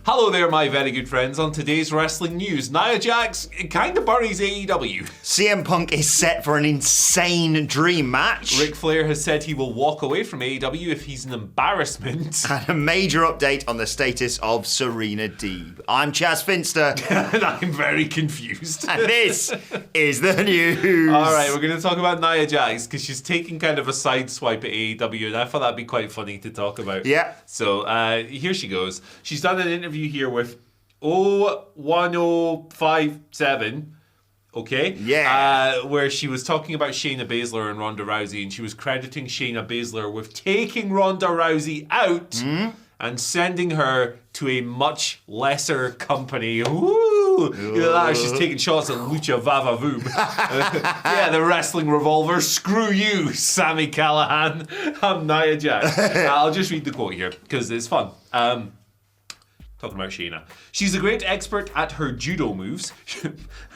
Hello there, my very good friends. On today's wrestling news, Nia Jax kind of buries AEW. CM Punk is set for an insane dream match. Ric Flair has said he will walk away from AEW if he's an embarrassment. And a major update on the status of Serena Deeb. I'm Chaz Finster. And I'm very confused. And this is the news. All right, we're going to talk about Nia Jax because she's taking kind of a side swipe at AEW, and I thought that'd be quite funny to talk about. Yeah. So here she goes. She's done an interview here with 01057, okay? Yeah. Where she was talking about Shayna Baszler and Ronda Rousey, and she was crediting Shayna Baszler with taking Ronda Rousey out and sending her to a much lesser company. Ooh! She's taking shots at Lucha Vavavoom. Yeah, the wrestling revolver. Screw you, Sami Callihan. I'm Nia Jax. I'll just read the quote here because it's fun. Talking about Shayna. She's a great expert at her judo moves.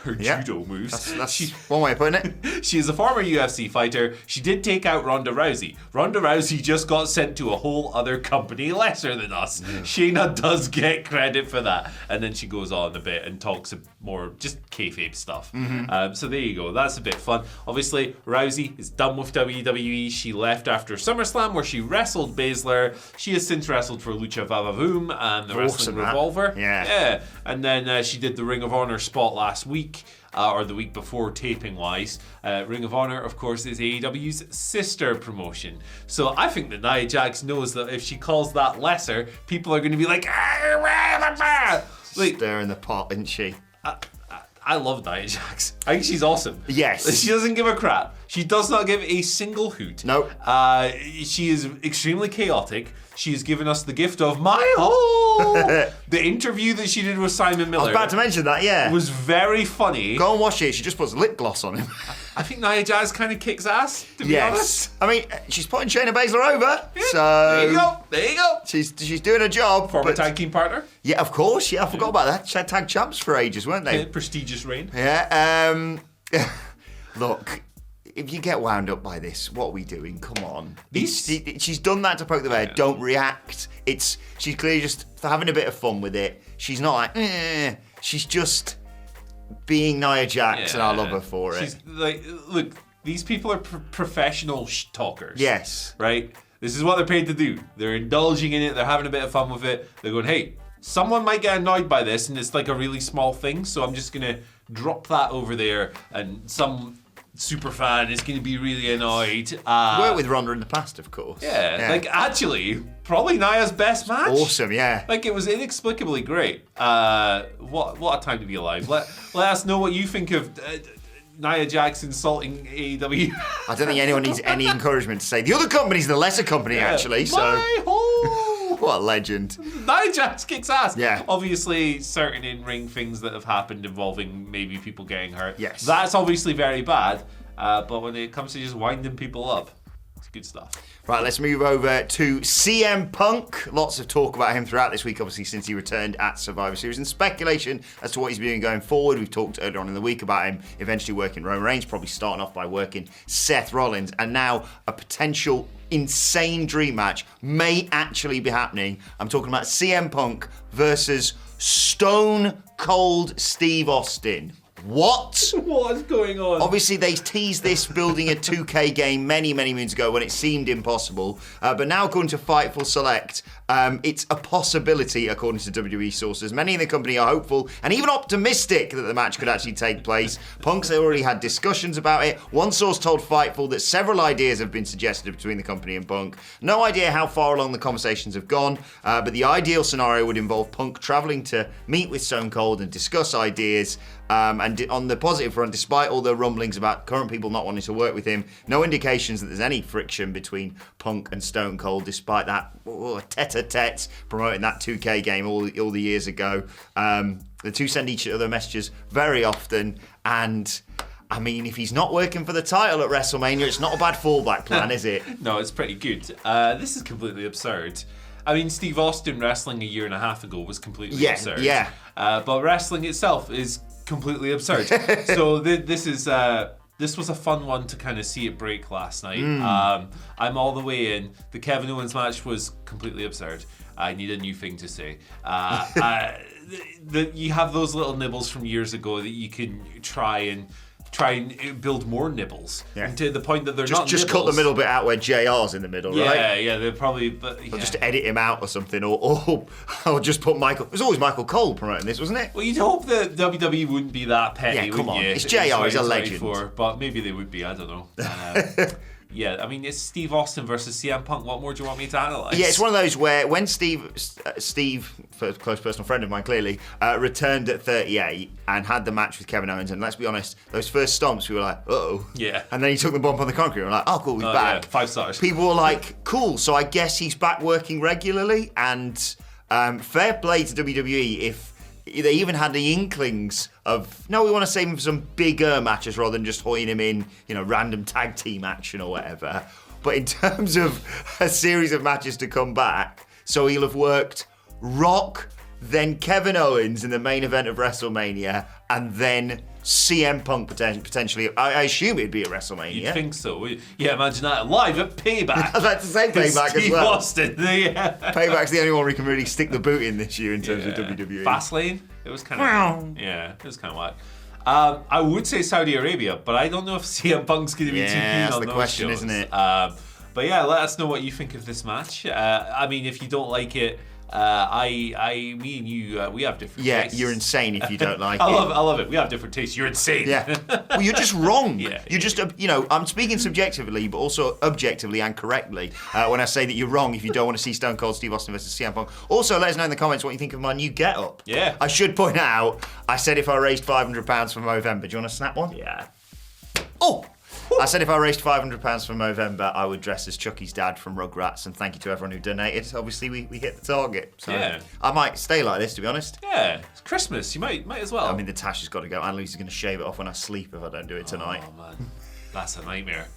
Judo moves. That's one way of putting it. She is a former UFC fighter. She did take out Ronda Rousey. Ronda Rousey just got sent to a whole other company lesser than us. Yeah. Shayna does get credit for that. And then she goes on a bit and talks more just kayfabe stuff. So there you go. That's a bit fun. Obviously, Rousey is done with WWE. She left after SummerSlam where she wrestled Baszler. She has since wrestled for Lucha Vavavoom and the Wrestling Revolver. Yeah. And then she did the Ring of Honor spot last week. Or the week before, taping-wise. Ring of Honor, of course, is AEW's sister promotion. So I think that Nia Jax knows that if she calls that lesser, people are going to be like... Stirring the pot, isn't she? I love Nia Jax. I think she's awesome. Yes. She doesn't give a crap. She does not give a single hoot. No. She is extremely chaotic. She has given us the gift of my hole. The interview that she did with Simon Miller. I was about to mention that, yeah. Was very funny. Go and watch it. She just puts lip gloss on him. I think Nia Jax kind of kicks ass, to be honest. I mean, she's putting Shayna Baszler over. Yeah, so there you go. She's doing her job. Former tag team partner. Yeah, of course. Yeah, I forgot about that. She had tag champs for ages, weren't they? Prestigious reign. Yeah. Look, if you get wound up by this, what are we doing? Come on. She's done that to poke the bear. Yeah. Don't react. She's clearly just having a bit of fun with it. She's not like, She's just being Nia Jax, and I love her for it. She's like, look, these people are professional talkers. Yes. Right? This is what they're paid to do. They're indulging in it. They're having a bit of fun with it. They're going, hey, someone might get annoyed by this, and it's like a really small thing, so I'm just going to drop that over there, and some super fan is going to be really annoyed. Worked with Ronda in the past, of course. Yeah, like actually, probably Nia's best match. Awesome, yeah. Like it was inexplicably great. What a time to be alive. Let us know what you think of Nia Jax insulting AEW. I don't think anyone needs any encouragement to say the other company's the lesser company, actually. My hole. What a legend. Nia Jax kicks ass. Yeah. Obviously, certain in-ring things that have happened involving maybe people getting hurt. Yes. That's obviously very bad. But when it comes to just winding people up, it's good stuff. Right, let's move over to CM Punk. Lots of talk about him throughout this week, obviously, since he returned at Survivor Series, and speculation as to what he's been doing going forward. We've talked earlier on in the week about him eventually working Roman Reigns, probably starting off by working Seth Rollins, and now a potential insane dream match may actually be happening. I'm talking about CM Punk versus Stone Cold Steve Austin. What? What is going on? Obviously, they teased this building a 2K game many, many moons ago when it seemed impossible. But now, according to Fightful Select, it's a possibility, according to WWE sources. Many in the company are hopeful and even optimistic that the match could actually take place. Punk's already had discussions about it. One source told Fightful that several ideas have been suggested between the company and Punk. No idea how far along the conversations have gone, but the ideal scenario would involve Punk traveling to meet with Stone Cold and discuss ideas. And on the positive front, despite all the rumblings about current people not wanting to work with him, no indications that there's any friction between Punk and Stone Cold, despite that tete-a-tete promoting that 2K game all the years ago. The two send each other messages very often, and I mean, if he's not working for the title at WrestleMania, it's not a bad fallback plan, is it? No, it's pretty good. This is completely absurd. I mean, Steve Austin wrestling a year and a half ago was completely absurd. Yeah. But wrestling itself is completely absurd. So this is this was a fun one to kind of see it break last night. I'm all the way in. The Kevin Owens match was completely absurd. I need a new thing to say. You have those little nibbles from years ago that you can try and build more nibbles. And to the point that they're not just nibbles. cut the middle bit out where JR's in the middle, right? Yeah, they're probably... Or just edit him out or something, or just put Michael... It was always Michael Cole promoting this, wasn't it? Well, you'd hope that WWE wouldn't be that petty, Yeah, come wouldn't on. you? It's JR, he's a legend. But maybe they would be, I don't know. Yeah, I mean, it's Steve Austin versus CM Punk. What more do you want me to analyse? Yeah, it's one of those where when Steve, a close personal friend of mine clearly, returned at 38 and had the match with Kevin Owens, and let's be honest, those first stomps, we were like, uh-oh. Yeah. And then he took the bump on the concrete, and we were like, oh, cool, he's back. Yeah, 5 stars. People were like, cool, so I guess he's back working regularly, and fair play to WWE if they even had the inklings of, no, we want to save him for some bigger matches rather than just hoying him in, random tag team action or whatever. But in terms of a series of matches to come back, so he'll have worked Rock, then Kevin Owens in the main event of WrestleMania, and then CM Punk potentially. I assume it'd be at WrestleMania. You'd think so. Yeah, imagine that live at Payback. I'd like to say Payback as well. Steve Austin. Yeah. Payback's the only one we can really stick the boot in this year in terms of WWE. Fastlane. It was kind of it was kind of whack. I would say Saudi Arabia, but I don't know if CM Punk's going to be too keen that's on the those question, shows. isn't it? But yeah, let us know what you think of this match. I mean, if you don't like it, me and you, we have different tastes. Yeah, you're insane if you don't like it. I love it. We have different tastes. You're insane. Yeah. Well, you're just wrong. Yeah, you're just, I'm speaking subjectively, but also objectively and correctly when I say that you're wrong if you don't want to see Stone Cold Steve Austin versus CM Punk. Also, let us know in the comments what you think of my new get-up. Yeah. I should point out, I said if I raised £500 for Movember. Do you want to snap one? Yeah. Oh! I said if I raised £500 for Movember, I would dress as Chucky's dad from Rugrats, and thank you to everyone who donated. Obviously, we hit the target. So Yeah. I might stay like this, to be honest. Yeah. It's Christmas. You might as well. I mean, the tash has got to go. Annalise is going to shave it off when I sleep if I don't do it tonight. Oh, man. That's a nightmare.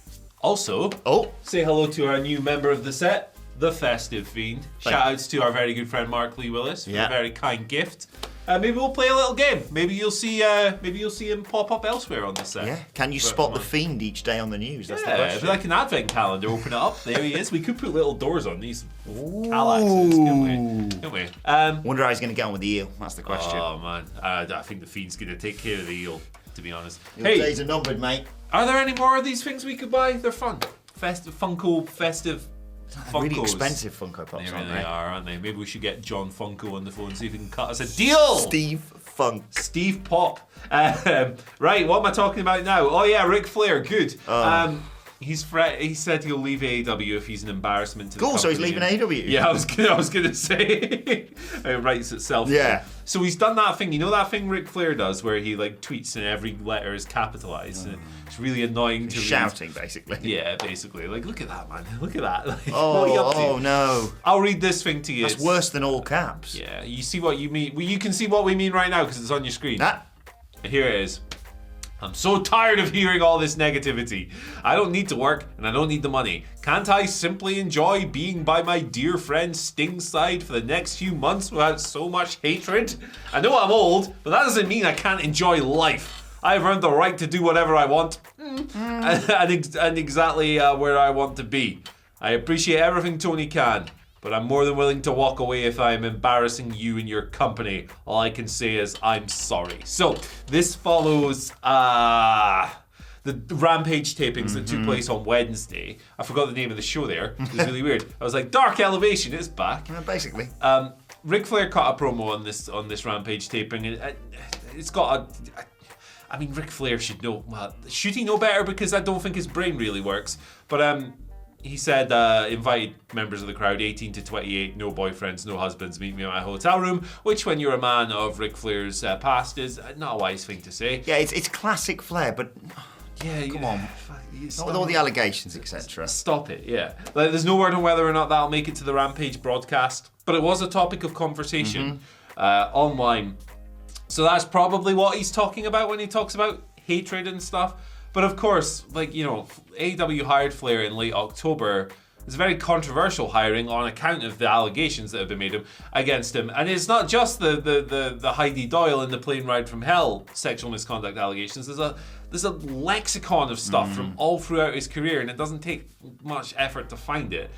Also, Oh. say hello to our new member of the set, the Festive Fiend. Shout outs to our very good friend Mark Lee Willis for a very kind gift. Maybe we'll play a little game. Maybe you'll see him pop up elsewhere on the set. Yeah. Can you spot the Fiend each day on the news? That's the Yeah, question. it'd be like an advent calendar. Open it up. There he is. We could put little doors on these Calaxes, couldn't we? Wonder how he's going to get on with the eel. That's the question. Oh man, I think the Fiend's going to take care of the eel. To be honest. Your days are numbered, mate. Are there any more of these things we could buy? They're fun. Festive Funkos. Really expensive Funko Pops, They aren't really they? are, aren't they? Maybe we should get John Funko on the phone and see if he can cut us a deal. Steve Pop. Right, what am I talking about now? Oh yeah, Ric Flair. Good. He said he'll leave AEW if he's an embarrassment to the company. So he's leaving AEW. Yeah, I was gonna say it writes itself. Yeah. So he's done that thing. You know that thing Ric Flair does, where he like tweets and every letter is capitalized. And it's really annoying to read. Shouting, basically. Yeah, basically. Like, look at that, man. Look at that. Like, Oh, what are you up to? oh no. I'll read this thing to you. That's worse than all caps. Yeah, you see what you mean. Well, you can see what we mean right now because it's on your screen. Here it is. I'm so tired of hearing all this negativity. I don't need to work and I don't need the money. Can't I simply enjoy being by my dear friend Sting's side for the next few months without so much hatred? I know I'm old, but that doesn't mean I can't enjoy life. I've earned the right to do whatever I want and exactly where I want to be. I appreciate everything Tony can, but I'm more than willing to walk away if I'm embarrassing you and your company. All I can say is I'm sorry. So this follows the Rampage tapings that took place on Wednesday. I forgot the name of the show there. It was really weird. I was like, Dark Elevation is back. Basically. Ric Flair cut a promo on this Rampage taping, and it's got I mean, Ric Flair should know. Well, should he know better? Because I don't think his brain really works. But he said, invited members of the crowd, 18 to 28, no boyfriends, no husbands, meet me at my hotel room, which when you're a man of Ric Flair's past is not a wise thing to say. Yeah, it's classic Flair, but yeah, come on. Not with all the allegations, etc. Stop it, yeah. Like, there's no word on whether or not that'll make it to the Rampage broadcast, but it was a topic of conversation online. So that's probably what he's talking about when he talks about hatred and stuff. But of course, like, you know, AEW hired Flair in late October. It's a very controversial hiring on account of the allegations that have been made against him. And it's not just the Heidi Doyle and the plane ride from hell sexual misconduct allegations. there's a lexicon of stuff from all throughout his career, and it doesn't take much effort to find it.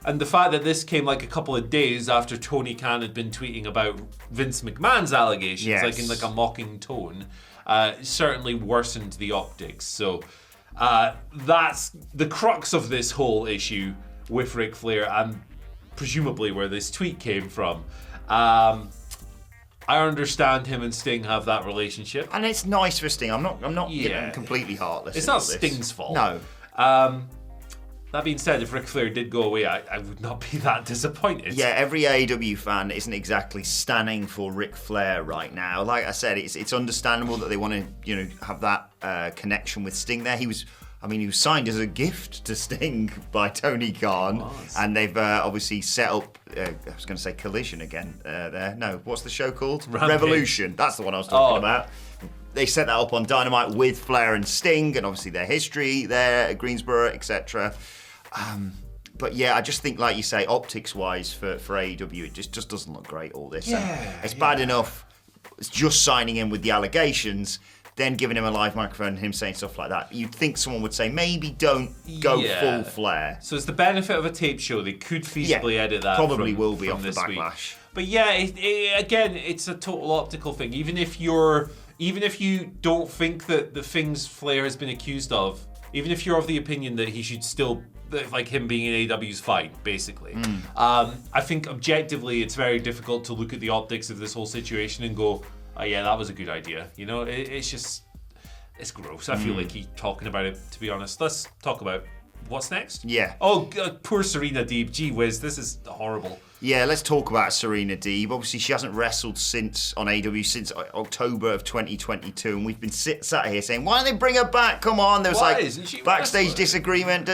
And the fact that this came like a couple of days after Tony Khan had been tweeting about Vince McMahon's allegations, like in like a mocking tone, certainly worsened the optics. So that's the crux of this whole issue with Ric Flair, and presumably where this tweet came from. I understand him and Sting have that relationship, and it's nice for Sting. I'm not getting completely heartless. It's not Sting's fault. No. That being said, if Ric Flair did go away, I would not be that disappointed. Yeah, every AEW fan isn't exactly standing for Ric Flair right now. Like I said, it's understandable that they want to have that connection with Sting there. He was signed as a gift to Sting by Tony Khan, and they've obviously set up, I was going to say Collision again there. No, what's the show called? Rampage. Revolution. That's the one I was talking about. They set that up on Dynamite with Flair and Sting, and obviously their history there at Greensboro, etc. But yeah, I just think, like you say, optics-wise for AEW, it just doesn't look great, all this. It's bad enough just signing him with the allegations, then giving him a live microphone and him saying stuff like that. You'd think someone would say, maybe don't go full Flair. So it's the benefit of a tape show. They could feasibly edit that. Probably will be off the backlash. Week. But yeah, again, it's a total optical thing. Even if you don't think that the things Flair has been accused of, even if you're of the opinion that he should still, like him being in AEW is fine, basically. I think objectively it's very difficult to look at the optics of this whole situation and go, oh yeah, that was a good idea. It's gross. I feel like he's talking about it, to be honest. Let's talk about what's next. Yeah. Oh, poor Serena Deeb. Gee whiz, this is horrible. Yeah, let's talk about Serena Deeb. Obviously, she hasn't wrestled on AEW since October of 2022, and we've been sat here saying, why don't they bring her back? Come on. There was backstage disagreement,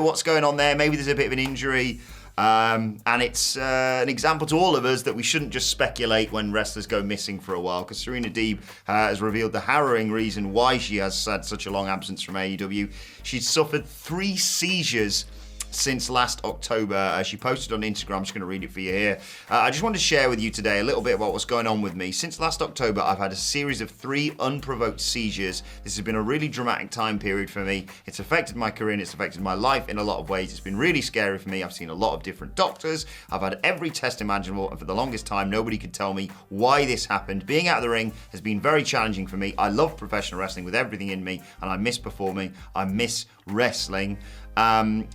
what's going on there? Maybe there's a bit of an injury. And it's an example to all of us that we shouldn't just speculate when wrestlers go missing for a while, because Serena Deeb has revealed the harrowing reason why she has had such a long absence from AEW. She's suffered 3 seizures since last October. She posted on Instagram. I'm just going to read it for you here. I just wanted to share with you today a little bit about what's going on with me. Since last October, I've had a series of 3 unprovoked seizures. This has been a really dramatic time period for me. It's affected my career and it's affected my life in a lot of ways. It's been really scary for me. I've seen a lot of different doctors. I've had every test imaginable, and for the longest time, nobody could tell me why this happened. Being out of the ring has been very challenging for me. I love professional wrestling with everything in me, and I miss performing. I miss wrestling.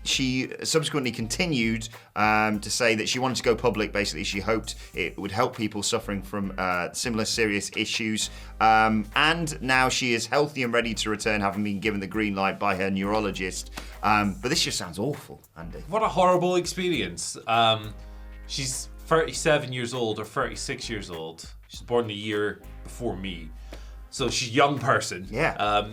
She subsequently continued to say that she wanted to go public. Basically, she hoped it would help people suffering from similar serious issues. And now she is healthy and ready to return, having been given the green light by her neurologist. But this just sounds awful, Andy. What a horrible experience. She's 37 years old or 36 years old. She's born the year before me. So she's a young person. Yeah.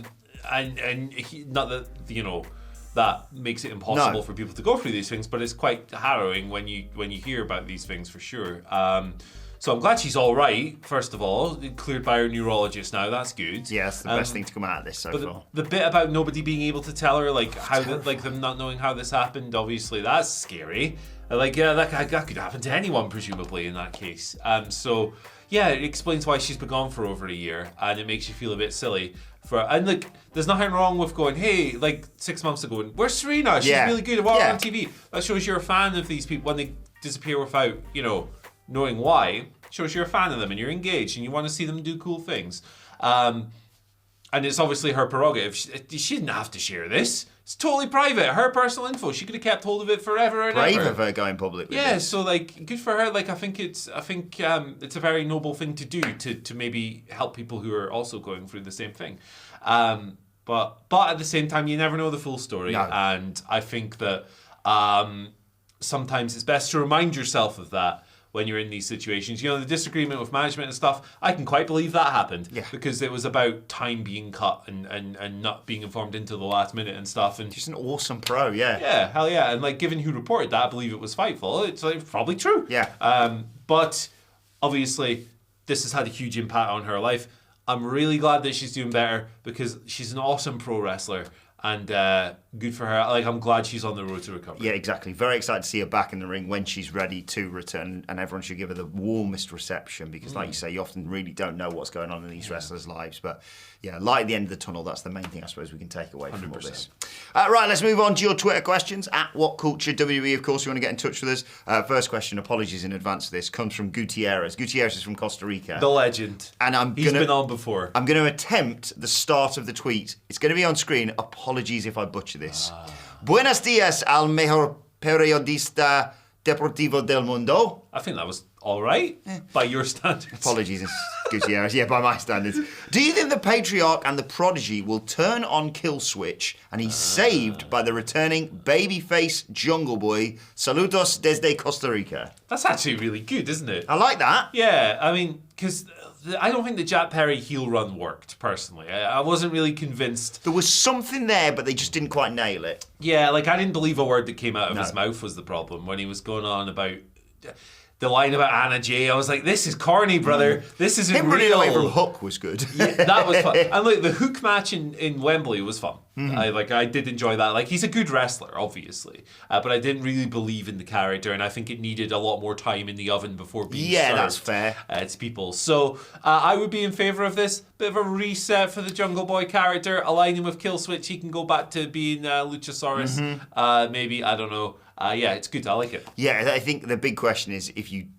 Not that, that makes it impossible for people to go through these things, but it's quite harrowing when you hear about these things, for sure. So I'm glad she's all right, first of all. Cleared by her neurologist now, that's good. Yeah, that's the best thing to come out of this so far. The bit about nobody being able to tell her, them not knowing how this happened, obviously, that's scary. That could happen to anyone, presumably, in that case. So, yeah, it explains why she's been gone for over a year, and it makes you feel a bit silly. There's nothing wrong with going, hey, 6 months ago, where's Serena? She's really good. What on TV? That shows you're a fan of these people when they disappear without, knowing why. Shows you're a fan of them and you're engaged and you want to see them do cool things. And it's obviously her prerogative. She didn't have to share this. It's totally private. Her personal info. She could have kept hold of it forever and Brave ever. of her going public with Yeah, this. so good for her. I think it's a very noble thing to do to maybe help people who are also going through the same thing. But at the same time, you never know the full story. No. And I think that sometimes it's best to remind yourself of that when you're in these situations. The disagreement with management and stuff, I can quite believe that happened. Yeah. Because it was about time being cut and not being informed into the last minute and stuff. And She's an awesome pro, yeah. yeah, hell yeah. And given who reported that, I believe it was Fightful. It's probably true. Yeah. But obviously, this has had a huge impact on her life. I'm really glad that she's doing better because she's an awesome pro wrestler. And good for her. Like, I'm glad she's on the road to recovery. Yeah, exactly. Very excited to see her back in the ring when she's ready to return, and everyone should give her the warmest reception because, like you say, you often really don't know what's going on in these wrestlers' lives. But yeah, light at the end of the tunnel, that's the main thing I suppose we can take away from all this. Right, let's move on to your Twitter questions at WhatCulture WWE. Of course, you want to get in touch with us. First question, apologies in advance for this, comes from Gutierrez. Gutierrez is from Costa Rica. The legend. And He's been on before. I'm going to attempt the start of the tweet. It's going to be on screen. Apologies if I butcher this. Buenos dias al mejor periodista deportivo del mundo. I think that was all right by your standards. Apologies, Gutierrez. Yeah, by my standards. Do you think the Patriarch and the Prodigy will turn on Killswitch and he's saved by the returning babyface Jungle Boy? Saludos desde Costa Rica. That's actually really good, isn't it? I like that. Yeah, I mean, because I don't think the Jack Perry heel run worked, personally. I wasn't really convinced. There was something there, but they just didn't quite nail it. Yeah, like, I didn't believe a word that came out of his mouth was the problem when he was going on about the line about Anna Jay. I was like, this is corny, brother. This isn't Him real. running away from Hook was good. Yeah, that was fun. And look, the Hook match in Wembley was fun. I did enjoy that. Like, he's a good wrestler, obviously, but I didn't really believe in the character, and I think it needed a lot more time in the oven before being served. That's fair. To people. So I would be in favour of this. Bit of a reset for the Jungle Boy character. Align him with Killswitch. He can go back to being Luchasaurus. Maybe, I don't know. Yeah, it's good. I like it. Yeah, I think the big question is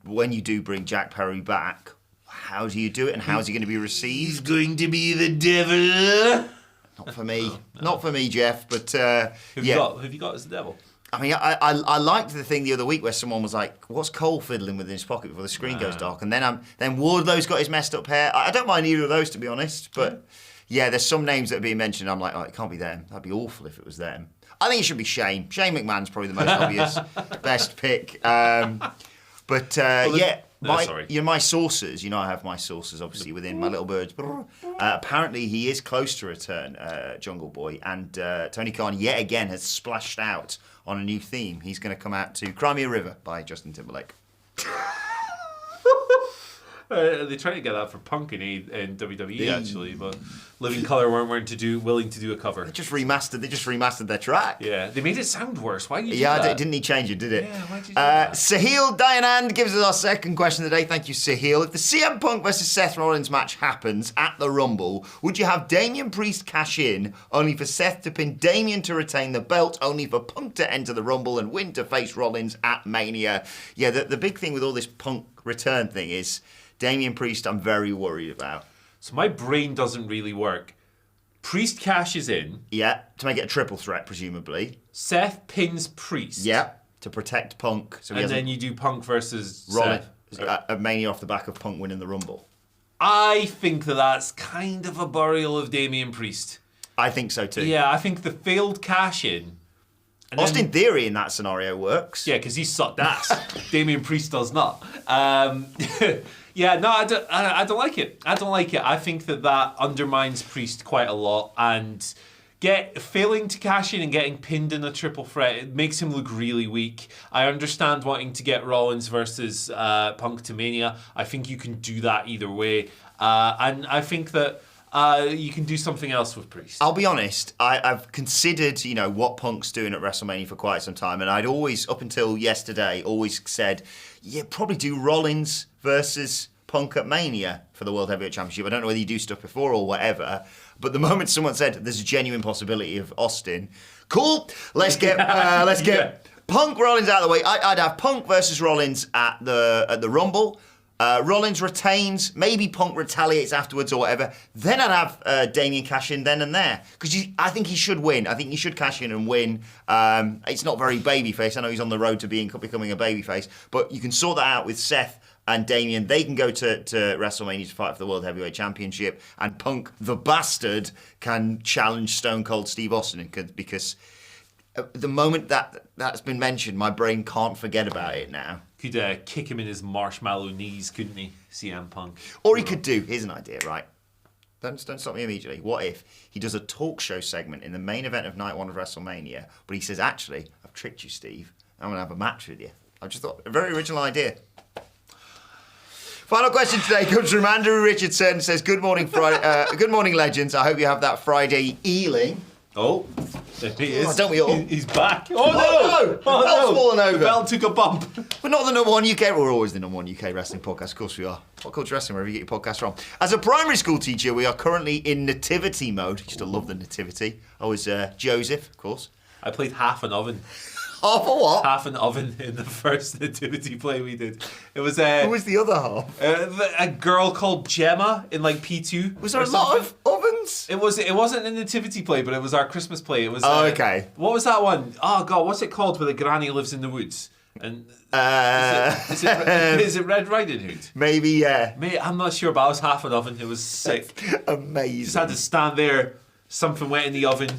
when you do bring Jack Perry back, how do you do it and how's he going to be received? He's going to be the devil. Not for me. Not for me, Jeff. But Who have you got as the devil? I mean, I liked the thing the other week where someone was like, "What's Cole fiddling with in his pocket before the screen goes dark?" And then Wardlow's got his messed up hair. I don't mind either of those, to be honest. But yeah, there's some names that are being mentioned. I'm like, oh, it can't be them. That'd be awful if it was them. I think it should be Shane. Shane McMahon's probably the most obvious, best pick. My sources, I have my sources obviously within my little birds. Apparently he is close to return, Jungle Boy, and Tony Khan yet again has splashed out on a new theme. He's going to come out to Cry Me a River by Justin Timberlake. They tried to get that for Punk in WWE actually, but Living Colour weren't willing to do a cover. They just remastered their track. Yeah, they made it sound worse. Why did you do that? Yeah, didn't he change it, did it? Yeah, why did you do that? Sahil Dayanand gives us our second question of the day. Thank you, Sahil. If the CM Punk versus Seth Rollins match happens at the Rumble, would you have Damian Priest cash in, only for Seth to pin Damian to retain the belt, only for Punk to enter the Rumble and win to face Rollins at Mania? Yeah, the big thing with all this Punk return thing is Damian Priest I'm very worried about. So my brain doesn't really work. Priest cashes in. Yeah, to make it a triple threat, presumably. Seth pins Priest. Yeah, to protect Punk. So and then you do Punk versus Rollins Seth. A Mania off the back of Punk winning the Rumble. I think that's kind of a burial of Damian Priest. I think so too. Yeah, I think the failed cash in. Austin Theory in that scenario works. Yeah, because he sucked ass. Damian Priest does not. Yeah, no, I don't like it. I don't like it. I think that undermines Priest quite a lot, and failing to cash in and getting pinned in a triple threat, it makes him look really weak. I understand wanting to get Rollins versus Punk to Mania. I think you can do that either way, and I think that you can do something else with Priest. I'll be honest, I've considered, what Punk's doing at WrestleMania for quite some time, and I'd always, up until yesterday, always said, yeah, probably do Rollins versus Punk at Mania for the World Heavyweight Championship. I don't know whether you do stuff before or whatever, but the moment someone said there's a genuine possibility of Austin, cool, let's get Punk Rollins out of the way. I'd have Punk versus Rollins at the Rumble. Rollins retains, maybe Punk retaliates afterwards or whatever. Then I'd have Damian cash in then and there. Because I think he should win. I think he should cash in and win. It's not very babyface. I know he's on the road to becoming a babyface. But you can sort that out with Seth and Damian. They can go to WrestleMania to fight for the World Heavyweight Championship. And Punk, the bastard, can challenge Stone Cold Steve Austin. Because the moment that's been mentioned, my brain can't forget about it now. Could kick him in his marshmallow knees, couldn't he, CM Punk? Or he could do, here's an idea, right? Don't stop me immediately. What if he does a talk show segment in the main event of Night 1 of WrestleMania, but he says, actually, I've tricked you, Steve. I'm going to have a match with you. I just thought, a very original idea. Final question today comes from Andrew Richardson. Says, good morning, legends. I hope you have that Friday Ealing. Oh, there he is. don't we all? He's back. Oh, no! The belt's fallen over. The belt took a bump. We're not the number one UK. We're always the number one UK wrestling podcast. Of course we are. What Culture Wrestling, wherever you get your podcast from. As a primary school teacher, we are currently in nativity mode. I used to love the nativity. I was Joseph, of course. I played half an oven. Half a what? Half an oven in the first nativity play we did. It was Who was the other half? a girl called Gemma in like P2. Was there a lot of ovens? It wasn't a nativity play, but it was our Christmas play. It was. Okay. What was that one? Oh God, what's it called? Where the granny lives in the woods. And is it Red Riding Hood? Maybe, yeah. Mate, I'm not sure, but I was half an oven. It was sick. Amazing. Just had to stand there. Something went in the oven.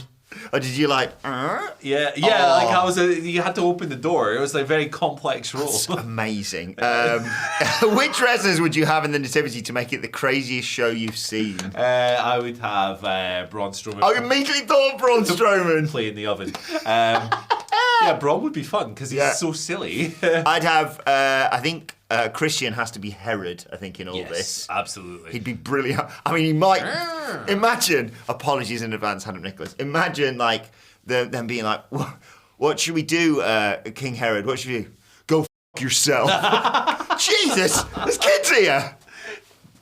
Or did you like? Yeah. Oh. You had to open the door. It was like a very complex role. That's amazing. Which wrestlers would you have in the nativity to make it the craziest show you've seen? I would have Braun Strowman. I immediately thought Braun Strowman. Play in the oven. Yeah, Braun would be fun because he's so silly. I'd have. I think Christian has to be Herod. I think in all Yes, this, absolutely. he'd be brilliant. I mean, he might. Imagine. Apologies in advance, Adam Nicholas. Imagine like them being like, "What should we do, King Herod? What should we do? Go f yourself." Jesus, there's kids here.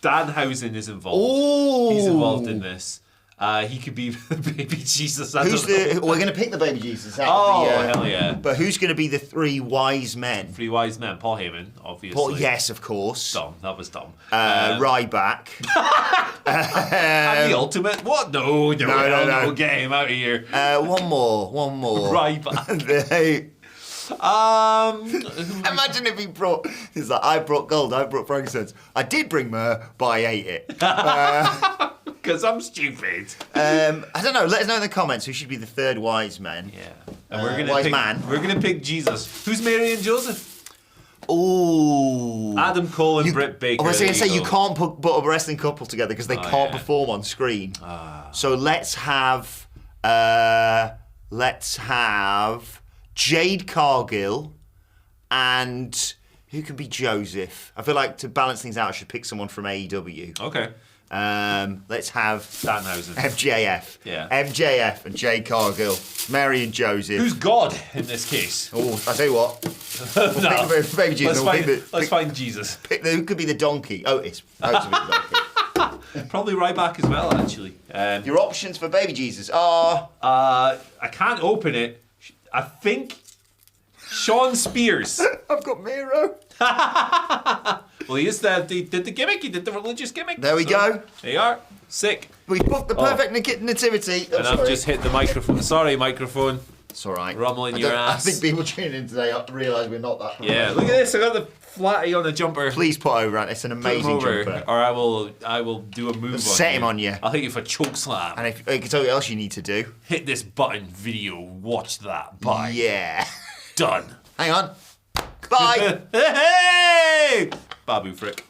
Danhausen is involved. Ooh. He's involved in this. He could be the baby Jesus. I don't know. We're going to pick the baby Jesus out Oh, of the... hell yeah. But who's going to be the three wise men? Three wise men. Paul Heyman, obviously. Paul, yes, of course. Dumb. That was dumb. Ryback. And the Ultimate? What? No. Get him out of here. One more. Ryback. Imagine if he brought... He's like, I brought gold, I brought frankincense. I did bring myrrh, but I ate it. Because I'm stupid. I don't know. Let us know in the comments who should be the third wise man. Yeah. And we're gonna wise pick, man. We're going to pick Jesus. Who's Mary and Joseph? Ooh. Adam Cole and Britt Baker. I was going to say, There you can't put a wrestling couple together because they can't perform on screen. So let's have Jade Cargill and who can be Joseph? I feel like to balance things out, I should pick someone from AEW. Okay. Let's have Danhausen. MJF. Yeah. MJF and Jade Cargill. Mary and Joseph. Who's God in this case? Oh, I tell you what. No. Pick the baby Jesus. Let's find Jesus. Who could be the donkey? Otis. Otis would be the donkey. Probably Ryback as well, actually. Your options for baby Jesus are... I can't open it. I think Sean Spears. I've got Miro. Well, he did the gimmick. He did the religious gimmick. There we go. There you are. Sick. We booked the perfect nativity. And I've just hit the microphone. Sorry, microphone. It's all right. Rumbling your ass. I think people tuning in today realise we're not that. Yeah, look at this. I got the flatty on the jumper. Please put over it. It's an amazing jumper. Or I will do a move. Set him on you. I'll hit you for choke slam. And if I can tell you what else you need to do. Hit this button. Video. Watch that. Bye. Yeah. Done. Hang on. Bye. Hey! Babu Frick.